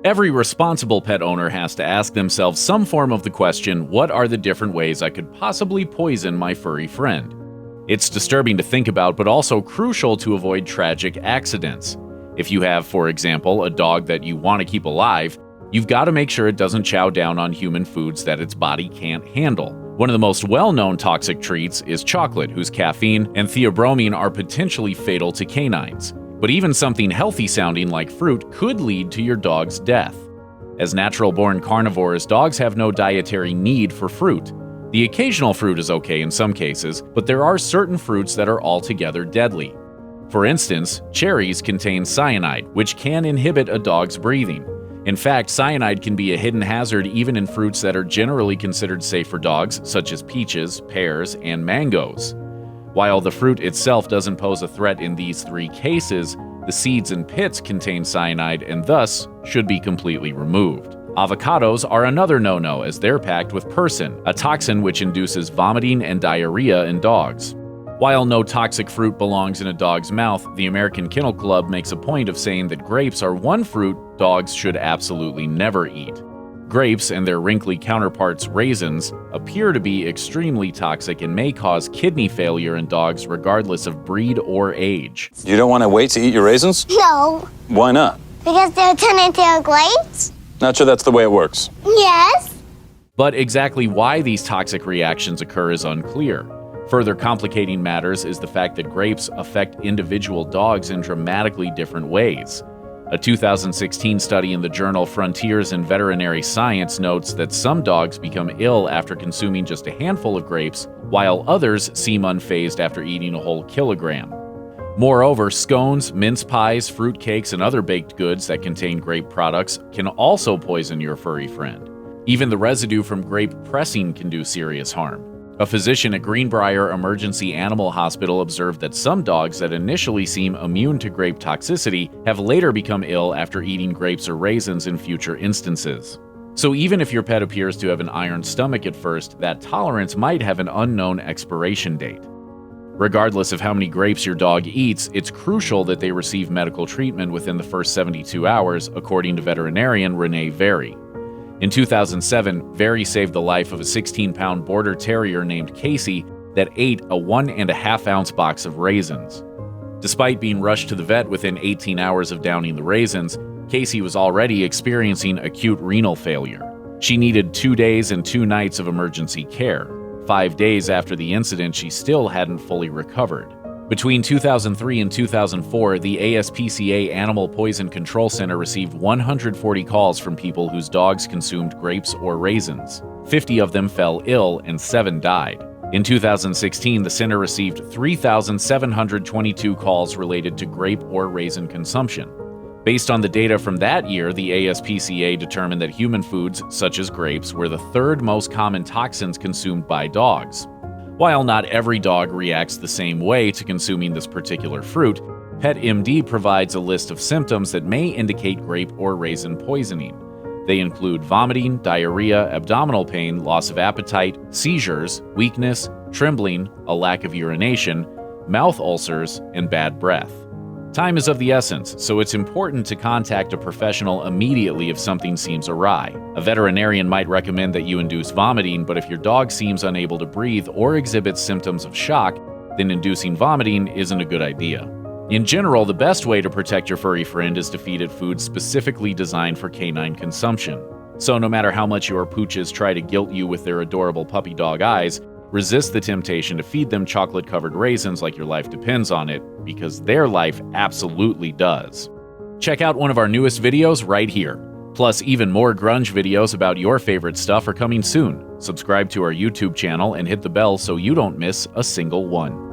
Every responsible pet owner has to ask themselves some form of the question, what are the different ways I could possibly poison my furry friend? It's disturbing to think about, but also crucial to avoid tragic accidents. If you have, for example, a dog that you want to keep alive, you've got to make sure it doesn't chow down on human foods that its body can't handle. One of the most well-known toxic treats is chocolate, whose caffeine and theobromine are potentially fatal to canines. But even something healthy-sounding like fruit could lead to your dog's death. As natural-born carnivores, dogs have no dietary need for fruit. The occasional fruit is okay in some cases, but there are certain fruits that are altogether deadly. For instance, cherries contain cyanide, which can inhibit a dog's breathing. In fact, cyanide can be a hidden hazard even in fruits that are generally considered safe for dogs, such as peaches, pears, and mangoes. While the fruit itself doesn't pose a threat in these three cases, the seeds and pits contain cyanide and thus should be completely removed. Avocados are another no-no as they're packed with persin, a toxin which induces vomiting and diarrhea in dogs. While no toxic fruit belongs in a dog's mouth, the American Kennel Club makes a point of saying that grapes are one fruit dogs should absolutely never eat. Grapes and their wrinkly counterparts, raisins, appear to be extremely toxic and may cause kidney failure in dogs regardless of breed or age. You don't want to wait to eat your raisins? No. Why not? Because they'll turn into grapes? Not sure that's the way it works. Yes. But exactly why these toxic reactions occur is unclear. Further complicating matters is the fact that grapes affect individual dogs in dramatically different ways. A 2016 study in the journal Frontiers in Veterinary Science notes that some dogs become ill after consuming just a handful of grapes, while others seem unfazed after eating a whole kilogram. Moreover, scones, mince pies, fruit cakes, and other baked goods that contain grape products can also poison your furry friend. Even the residue from grape pressing can do serious harm. A physician at Greenbrier Emergency Animal Hospital observed that some dogs that initially seem immune to grape toxicity have later become ill after eating grapes or raisins in future instances. So even if your pet appears to have an iron stomach at first, that tolerance might have an unknown expiration date. Regardless of how many grapes your dog eats, it's crucial that they receive medical treatment within the first 72 hours, according to veterinarian Renee Very. In 2007, Very saved the life of a 16-pound border terrier named Casey that ate a 1.5-ounce box of raisins. Despite being rushed to the vet within 18 hours of downing the raisins, Casey was already experiencing acute renal failure. She needed 2 days and 2 nights of emergency care. 5 days after the incident, she still hadn't fully recovered. Between 2003 and 2004, the ASPCA Animal Poison Control Center received 140 calls from people whose dogs consumed grapes or raisins. 50 of them fell ill and 7 died. In 2016, the center received 3,722 calls related to grape or raisin consumption. Based on the data from that year, the ASPCA determined that human foods, such as grapes, were the third most common toxins consumed by dogs. While not every dog reacts the same way to consuming this particular fruit, PetMD provides a list of symptoms that may indicate grape or raisin poisoning. They include vomiting, diarrhea, abdominal pain, loss of appetite, seizures, weakness, trembling, a lack of urination, mouth ulcers, and bad breath. Time is of the essence, so it's important to contact a professional immediately if something seems awry. A veterinarian might recommend that you induce vomiting, but if your dog seems unable to breathe or exhibits symptoms of shock, then inducing vomiting isn't a good idea. In general, the best way to protect your furry friend is to feed it food specifically designed for canine consumption. So no matter how much your pooches try to guilt you with their adorable puppy dog eyes, resist the temptation to feed them chocolate-covered raisins like your life depends on it, because their life absolutely does. Check out one of our newest videos right here. Plus, even more Grunge videos about your favorite stuff are coming soon. Subscribe to our YouTube channel and hit the bell so you don't miss a single one.